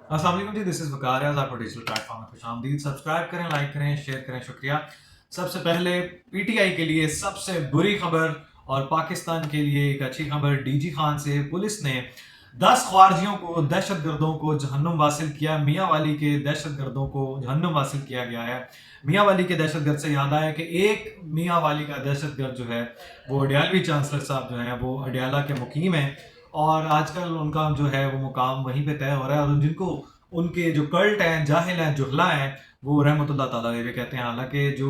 अस्सलाम वालेकुम जी, this is वकार आपको डिजिटल प्लेटफॉर्म में खुशामदीद। सब्सक्राइब करें, लाइक करें, शेयर करें, शुक्रिया। सबसे पहले पीटीआई के लिए सबसे बुरी खबर और पाकिस्तान के लिए एक अच्छी खबर। डीजी खान से पुलिस ने 10 ख्वारजियों को, दहशत गर्दों को जहन्नुम वासिल किया। मियाँ वाली के दहशत गर्दों को जहन्नुम वासिल किया गया है। मियाँ वाली के दहशत गर्द से याद आया कि एक मियाँ वाली का दहशत गर्द जो है वो अडियालवी चांसलर साहब जो है वो अडियाला के मुकीम हैं और आजकल उनका जो है वो मुकाम वहीं पे तय हो रहा है। और जिनको उनके जो कल्ट हैं, जाहिल हैं, जुहला हैं, वो रहमतुल्लाह ताला अलैह कहते हैं। हालांकि जो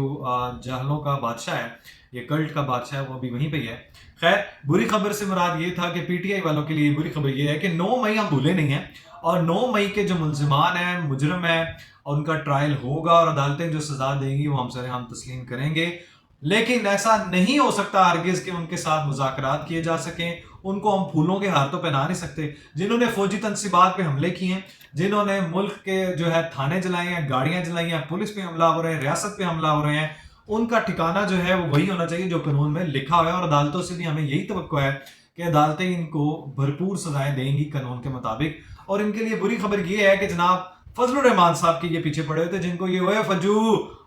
जाहलों का बादशाह है, ये कल्ट का बादशाह है, वो भी वहीं पे ही है। खैर, बुरी खबर से मुराद ये था कि पीटीआई वालों के लिए बुरी खबर ये है कि 9 मई हम भूले नहीं हैं और 9 मई के जो मुलजिमान हैं, मुजरम हैं, उनका ट्रायल होगा और अदालतें जो सजा देंगी वो हम तस्लीम करेंगे। लेकिन ऐसा नहीं हो सकता हरगिज कि उनके साथ मुज़ाकरात किए जा सकें। उनको हम फूलों के हार तो पहना नहीं सकते। जिन्होंने फौजी तनसीबात पे हमले किए हैं, जिन्होंने मुल्क के जो है थाने जलाए हैं, गाड़ियां जलाई हैं, पुलिस पे हमला हो रहे हैं, रियासत पे हमला हो रहे हैं, उनका ठिकाना जो है वो वही होना चाहिए जो कानून में लिखा हुआ है। और अदालतों से भी हमें यही तवक्को है कि अदालतें इनको भरपूर सजाएं देंगी कानून के मुताबिक। और इनके लिए बुरी खबर ये है कि जनाब फजलुर रहमान साहब के ये पीछे पड़े हुए थे, जिनको ये ओए फज्जू,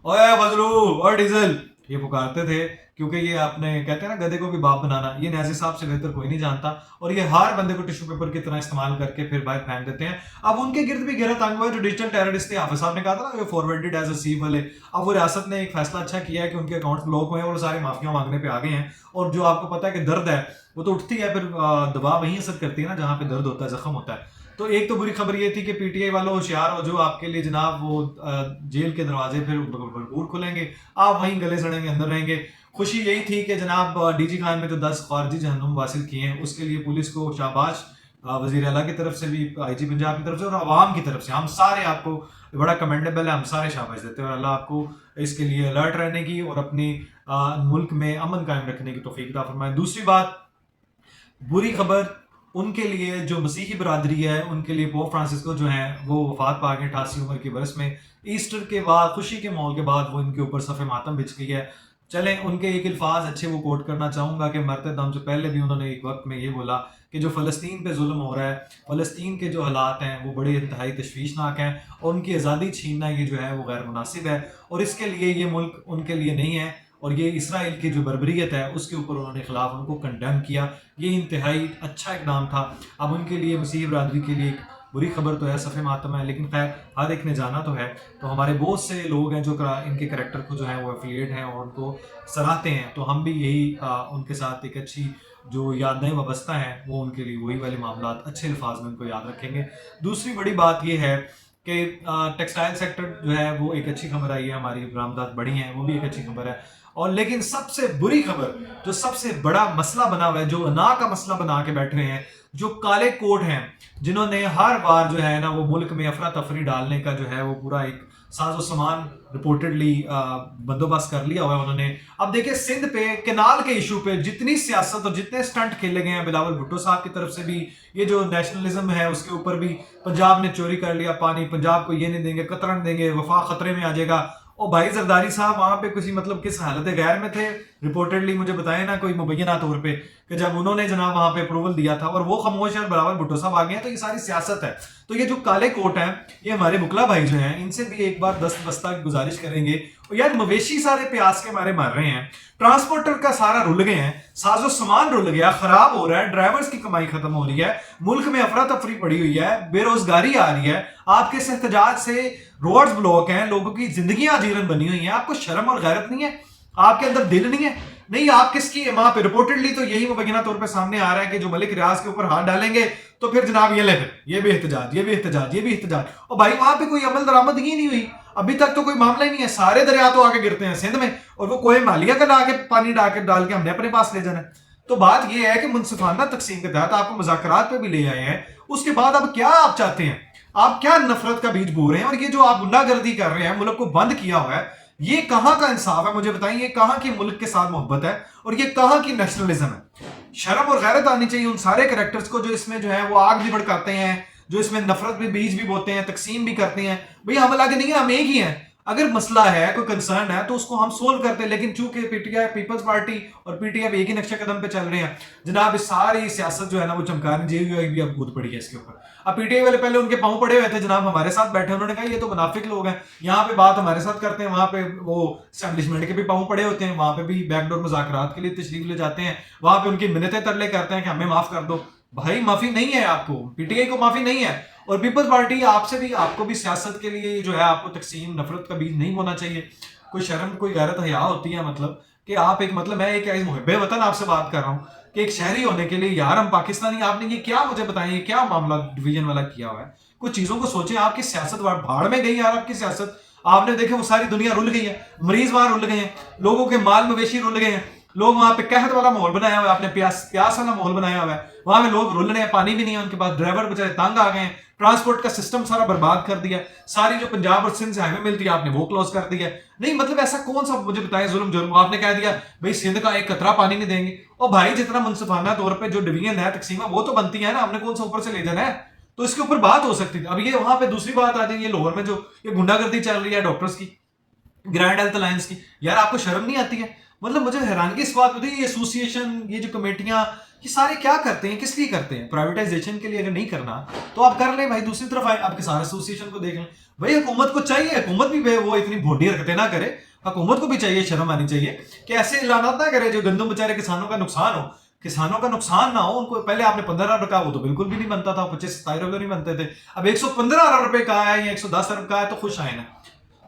ओए फजलू और डीजल ये पुकारते थे, क्योंकि ये आपने कहते हैं ना गधे को भी बाप बनाना, ये न्याजी साहब से बेहतर कोई नहीं जानता। और ये हर बंदे को टिश्यू पेपर की तरह इस्तेमाल करके फिर बाहर फेंक देते हैं। अब उनके गिर्द भी घेरा तंग हुआ है। जो डिजिटल टेररिस्ट थे, हाफिज साहब ने कहा था ना, फॉरवर्डेड एज अ सी वाले, अब वो रियासत ने एक फैसला अच्छा किया है कि उनके अकाउंट ब्लॉक हुए हैं और सारे माफिया मांगने पे आ गए हैं। और जो आपको पता है कि दर्द है वो तो उठती है, फिर दबाव वहीं असर करती है ना जहाँ पे दर्द होता है, जख्म होता है। तो एक तो बुरी खबर ये थी कि पीटीआई वालों होशियार हो, जो आपके लिए जनाब वो जेल के दरवाजे फिर भरपूर खुलेंगे, आप वहीं गले सड़ेंगे, अंदर रहेंगे। खुशी यही थी कि जनाब डीजी खान ने जो 10 खारजी जहन्नुम वासिल किए हैं उसके लिए पुलिस को शाबाश, वजीर आला की तरफ से भी, आईजी पंजाब की तरफ से और आवाम की तरफ से, हम सारे आपको बड़ा कमेंडेबल है, हम सारे शाबाश देते हैं। और अल्लाह आपको इसके लिए अलर्ट रहने की और अपनी मुल्क में अमन कायम रखने की तौफीक अता फरमाए। दूसरी बात, बुरी खबर उनके लिए जो मसीही बरादरी है, उनके लिए पोप फ्रांसिस्को जो हैं वो वफात पा गए 88 उम्र के बरस में। ईस्टर के बाद, खुशी के माहौल के बाद, वो इनके ऊपर सफ़े मातम बिछ गई है। चलें, उनके एक अल्फाज अच्छे वो कोट करना चाहूँगा कि मरते दम से पहले भी उन्होंने एक वक्त में ये बोला कि जो फ़लस्तीन पे जुल्म हो रहा है, फ़लस्तीन के जो हालात हैं वो बड़े इंतहाई तशवीशनाक हैं और उनकी आज़ादी छीनना ये जो है वो गैर मुनासिब है और इसके लिए ये मुल्क उनके लिए नहीं है। और ये इसराइल की जो बर्बरियत है उसके ऊपर उन्होंने खिलाफ उनको कंडेम किया। ये इंतहाई अच्छा इकदाम था। अब उनके लिए, मसीही बरादरी के लिए एक बुरी खबर तो है, सफ़े मातम है, लेकिन खैर हर एक ने जाना तो है। तो हमारे बहुत से लोग हैं जो इनके करैक्टर को जो है वो एफिलिएट हैं और उनको सराहते हैं। तो हम भी यही उनके साथ एक अच्छी जो यादें वाबस्ता हैं वो उनके लिए वही वाले मामला अच्छे अल्फाज में उनको याद रखेंगे। दूसरी बड़ी बात ये है कि टेक्सटाइल सेक्टर जो है वो एक अच्छी खबर आई है, हमारी बरामदात बढ़ी हैं, वो भी एक अच्छी खबर है। और लेकिन सबसे बुरी खबर, जो सबसे बड़ा मसला बना हुआ है, जो अना का मसला बना के बैठ रहे हैं, जो काले कोट हैं, जिन्होंने हर बार जो है ना वो मुल्क में अफरा तफरी डालने का जो है वो पूरा एक साजो सामान रिपोर्टेडली बंदोबस्त कर लिया हुआ है उन्होंने। अब देखिए, सिंध पे कैनाल के इशू पे जितनी सियासत और जितने स्टंट खेले गए हैं बिलावल भुट्टो साहब की तरफ से भी, ये जो नेशनलिज्म है उसके ऊपर भी, पंजाब ने चोरी कर लिया पानी, पंजाब को ये नहीं देंगे, कतरा नहीं देंगे, वफा खतरे में आ जाएगा। और भाई जरदारी साहब वहां पे किसी मतलब किस हालत गैर में थे, रिपोर्टेडली मुझे बताएं ना कोई मुबैना तौर पे, कि जब उन्होंने जनाब वहां पे अप्रूवल दिया था और वो खामोश है, बराबर भुट्टो साहब आ गए हैं। तो ये सारी सियासत है। तो ये जो काले कोट हैं, ये हमारे बुकला भाई जो हैं, इनसे भी एक बार दस्त बस्ता की गुजारिश करेंगे। और यार, मवेशी सारे प्यास के मारे मर रहे हैं, ट्रांसपोर्टर का सारा रुल गए हैं, साजो सामान रुल गया, खराब हो रहा है, ड्राइवर्स की कमाई खत्म हो रही है, मुल्क में अफरा तफरी पड़ी हुई है, बेरोजगारी आ रही है, आपके इस एहतजाज से रोड्स ब्लॉक हैं, लोगों की जिंदगियां अजीरन बनी हुई हैं। आपको शर्म और गैरत नहीं है? आपके अंदर दिल नहीं है? नहीं, आप किसकी वहां पे रिपोर्टेडली तो यही मुबैना तौर पे सामने आ रहा है कि जो मलिक रियाज के ऊपर हाथ डालेंगे तो फिर जनाब ये ले, फिर ये भी एहतजाज, ये भी एहतजाज, ये भी एहतजाज। और भाई वहां पे कोई अमल दरामद ही नहीं हुई, अभी तक तो कोई मामला ही नहीं है। सारे दरिया तो आके गिरते हैं सिंध में और वो कोई मालिया का लाके पानी डाल के हमने अपने पास ले जाना है। तो बात यह है कि मुनसिफाना तकसीम के तहत आपको मुज़ाकरात पे भी ले आए हैं, उसके बाद अब क्या आप चाहते हैं? आप क्या नफरत का बीज बो रहे हैं? और ये जो आप गुंडागर्दी कर रहे हैं, मुल्क को बंद किया हुआ है, ये कहां का इंसाफ है? मुझे बताइए, ये कहां की मुल्क के साथ मोहब्बत है और ये कहां की नेशनलिज्म है? शर्म और गैरत आनी चाहिए उन सारे कैरेक्टर्स को जो इसमें जो है वो आग भी भड़काते हैं, जो इसमें नफरत भी बीज भी बोते हैं, तकसीम भी करते हैं। भैया हम अलग नहीं है, हम एक ही हैं। اگر مسئلہ ہے کوئی کنسرن ہے تو اس کو ہم سولو کرتے ہیں، لیکن چونکہ P T I People's Party اور پی ٹی آئی ایک ہی نقشے قدم پہ چل رہے ہیں جناب، اس ساری سیاست جو ہے نا وہ چمکانی جی ہوئی بھی اب کود پڑی ہے اس کے اوپر. اب پی ٹی آئی والے پہلے ان کے پاؤں پڑے ہوئے تھے جناب، ہمارے ساتھ بیٹھے، انہوں نے کہا یہ تو منافق لوگ ہیں، یہاں پہ بات ہمارے ساتھ کرتے ہیں، وہاں پہ وہ اسٹیبلشمنٹ کے بھی پاؤں پڑے ہوتے ہیں، وہاں پہ بھی بیک ڈور مذاکرات کے لیے تشریف لے جاتے ہیں، وہاں پہ ان کی منتیں ترلے کرتے ہیں کہ ہمیں معاف کر دو. بھائی معافی نہیں ہے آپ کو، پی ٹی آئی کو معافی نہیں ہے. اور پیپلز پارٹی آپ سے بھی، آپ کو بھی سیاست کے لیے جو ہے آپ کو تقسیم نفرت کا بیج نہیں ہونا چاہیے. کوئی شرم کوئی غیرت حیا ہوتی ہے، مطلب کہ آپ ایک، مطلب میں ایک محب وطن آپ سے بات کر رہا ہوں کہ ایک شہری ہونے کے لیے یار ہم پاکستانی، آپ نے یہ کیا مجھے بتائیں، یہ کیا معاملہ ڈویژن والا کیا ہوا ہے؟ کچھ چیزوں کو سوچیں. آپ کی سیاست بھاڑ میں گئی یار، آپ کی سیاست آپ نے دیکھے وہ ساری دنیا رل گئی ہے، مریض وہاں رل گئے ہیں، لوگوں کے مال مویشی رل گئے ہیں، لوگ وہاں پہ قحط والا ماحول بنایا ہوا ہے، آپ نے پیاس والا ماحول بنایا ہوا ہے، وہاں پہ لوگ رل رہے ہیں، پانی بھی نہیں ہے ان کے پاس، ڈرائیور بےچارے تنگ آ گئے ہیں، ٹرانسپورٹ کا سسٹم سارا برباد کر دیا، ساری جو پنجاب اور سندھ سے ہائی وے ملتی ہے آپ نے وہ کلوز کر دی ہے. نہیں مطلب ایسا کون سا مجھے بتائیں ظلم جرم؟ آپ نے کہہ دیا بھائی سندھ کا ایک قطرہ پانی نہیں دیں گے. اور بھائی جتنا منصفانہ طور پہ جو ڈویژن ہے، تقسیم ہے، وہ تو بنتی ہے نا، ہم نے کون سا اوپر سے لے جانا ہے؟ تو اس کے اوپر بات ہو سکتی تھی. اب یہ وہاں پہ دوسری بات آ جائے، یہ لاہور میں جو یہ گنڈا گردی چل رہی ہے ڈاکٹرز کی، گرینڈ ہیلتھ الائنس کی، یار آپ کو شرم نہیں آتی ہے؟ مطلب مجھے حیرانگی اس بات ہوتی ہے، یہ ایسوسیشن، یہ جو کمیٹیاں، یہ سارے کیا کرتے ہیں، کس لیے کرتے ہیں؟ پرائیویٹائزیشن کے لیے اگر نہیں کرنا تو آپ کر لیں بھائی. دوسری طرف آئے آپ کسان ایسوسیشن کو دیکھ لیں بھائی، حکومت کو چاہیے، حکومت بھی وہ اتنی بھونڈی حرکتیں نہ کرے، حکومت کو بھی چاہیے، شرم آنی چاہیے کہ ایسے اعلانات نہ کرے جو گندم بیچارے کسانوں کا نقصان ہو، کسانوں کا نقصان نہ ہو. ان کو پہلے آپ نے 15 ارب کا، وہ تو بالکل بھی نہیں بنتا تھا، 25-27 ارب نہیں بنتے تھے، اب 115 ارب روپے کا ہے یا 110 ارب کا ہے تو خوش آئے نا،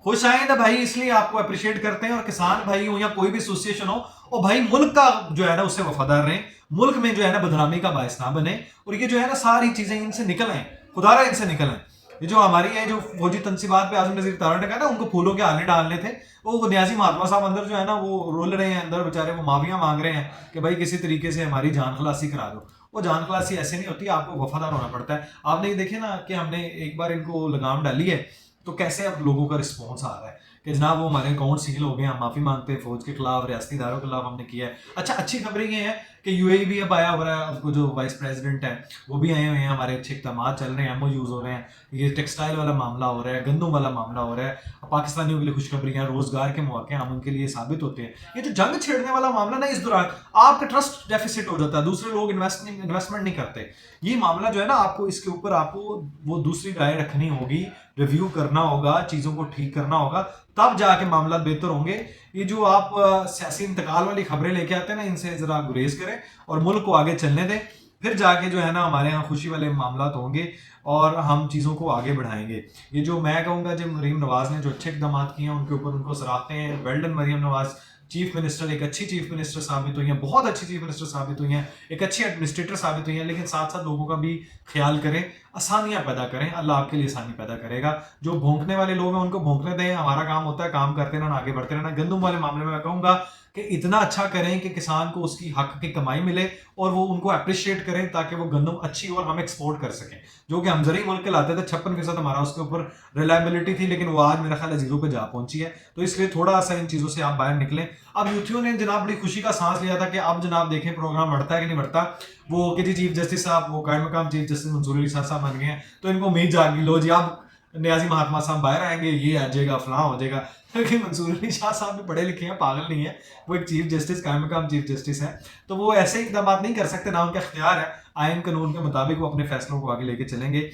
خوش آئیں نا بھائی، اس لیے آپ کو اپریشیٹ کرتے ہیں. اور کسان بھائی ہو یا کوئی بھی ایسوسیشن ہو، اور بھائی ملک کا جو ہے نا اس سے وفادار رہیں، ملک میں جو ہے نا بدنامی کا باعث نہ بنے، اور یہ جو ہے نا ساری چیزیں ان سے نکل آئیں، خدا رہا ان سے نکل آئیں. یہ جو ہماری ہے جو فوجی تنصیبات پہ اعظم نذیر تارڑ نے کہا نا ان کو پھولوں کے آلے ڈالنے تھے، وہ نیازی مہاتما صاحب اندر جو ہے نا وہ رول رہے ہیں، اندر بےچارے وہ معافیاں مانگ رہے ہیں کہ بھائی کسی طریقے سے ہماری جان خلاصی کرا دو. وہ جان خلاصی ایسے نہیں ہوتی، آپ کو وفادار ہونا پڑتا ہے. آپ نے یہ دیکھے نا کہ ہم نے ایک بار ان کو لگام ڈالی ہے تو کیسے اب لوگوں کا رسپانس آ رہا ہے کہ جناب وہ ہمارے اکاؤنٹ سیل ہو گئے ہیں، ہم معافی مانگتے ہیں، فوج کے خلاف، ریاستی اداروں کے خلاف ہم نے کیا ہے. اچھا اچھی خبریں یہ ہیں کہ یو اے ای بھی اب آیا ہوا ہے، اب کو جو وائس پریزیڈنٹ ہے وہ بھی آئے ہوئے ہیں، ہمارے اچھے اقدامات چل رہے ہیں، ایم او یوز ہو رہے ہیں، یہ ٹیکسٹائل والا معاملہ ہو رہا ہے، گندم والا معاملہ ہو رہا ہے. پاکستانیوں کے لیے خوشخبریاں، روزگار کے مواقع ہم ان کے لیے ثابت ہوتے ہیں. یہ جو جنگ چھیڑنے والا معاملہ نا، اس دوران آپ کا ٹرسٹ ڈیفیسٹ ہو جاتا ہے، دوسرے لوگ انویسٹمنٹ نہیں کرتے. یہ معاملہ جو ہے نا، آپ کو اس کے اوپر آپ کو وہ دوسری رائے رکھنی ہوگی، ریویو کرنا ہوگا، چیزوں کو ٹھیک کرنا ہوگا، تب جا کے معاملات بہتر ہوں گے. یہ جو آپ سیاسی انتقال والی خبریں لے کے آتے ہیں نا، ان سے ذرا گریز کریں اور ملک کو آگے چلنے دیں، پھر جا کے جو ہے نا ہمارے یہاں خوشی والے معاملات ہوں گے اور ہم چیزوں کو آگے بڑھائیں گے. یہ جو میں کہوں گا، جو مریم نواز نے جو اچھے اقدامات کیے ہیں ان کے اوپر ان کو سراہتے ہیں. Well done Maryam Nawaz, chief minister, ایک اچھی چیف منسٹر ثابت ہوئی ہیں، بہت اچھی چیف منسٹر ثابت ہوئی ہیں، ایک اچھی ایڈمنسٹریٹر ثابت ہوئی ہیں. لیکن ساتھ ساتھ لوگوں کا بھی خیال کریں، آسانیاں پیدا کریں، اللہ آپ کے لیے آسانی پیدا کرے گا. جو بھونکنے والے لوگ ہیں ان کو بھونکنے دیں، ہمارا کام ہوتا ہے کام کرتے رہنا، آگے بڑھتے رہنا. گندم والے معاملے میں میں کہوں گا کہ اتنا اچھا کریں کہ کسان کو اس کی حق کی کمائی ملے اور وہ ان کو اپریشیٹ کریں تاکہ وہ گندم اچھی اور ہم ایکسپورٹ کر سکیں. جو کہ ہم زرعی ملک کے لاتے تھے، 56% ہمارا اس کے اوپر ریلائبلٹی تھی، لیکن وہ آج میرا خیال ہے 0 پہ جا پہنچی ہے. تو اس لیے تھوڑا سا ان چیزوں سے آپ باہر نکلیں. اب یوتھیوں نے جناب بڑی خوشی کا سانس لیا تھا کہ اب جناب دیکھیں پروگرام بڑھتا ہے کہ نہیں بڑھتا. وہ کہ جی چیف جسٹس صاحب، وہ قائم مقام چیف جسٹس منصور علی صاحب بن گئے ہیں، تو ان کو امید جاگ گئی، لو جی اب نیازی مہاتما صاحب باہر آئیں گے، یہ آ جائے گا، فلاں ہو جائے گا. لیکن منصور علی شاہ صاحب بھی پڑھے لکھے ہیں، پاگل نہیں ہے، وہ ایک چیف جسٹس، قائم مقام چیف جسٹس ہیں، تو وہ ایسے اقدامات نہیں کر سکتے، نہ ان کا اختیار ہے. آئین قانون کے مطابق وہ اپنے فیصلوں کو آگے لے کے چلیں گے.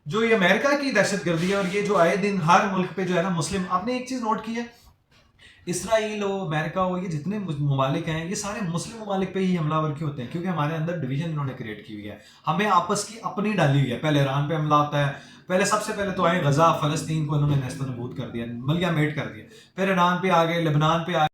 جو یہ امریکہ کی دہشت گردی ہے اور یہ جو آئے دن ہر ملک پہ جو ہے نا مسلم، آپ نے ایک چیز نوٹ کی ہے، اسرائیل ہو، امریکہ ہو، یہ جتنے ممالک ہیں یہ سارے مسلم ممالک پہ ہی حملہ ور کیوں ہوتے ہیں؟ کیونکہ ہمارے اندر ڈویژن انہوں نے کریٹ کی ہوئی ہے، ہمیں آپس کی اپنی ڈالی ہوئی ہے. پہلے ایران پہ حملہ ہوتا ہے، پہلے سب سے پہلے تو آئے غزہ فلسطین کو انہوں نے نیست و نبود کر دیا، ملیہ میٹ کر دیا، پھر ایران پہ آ گئے، لبنان پہ آ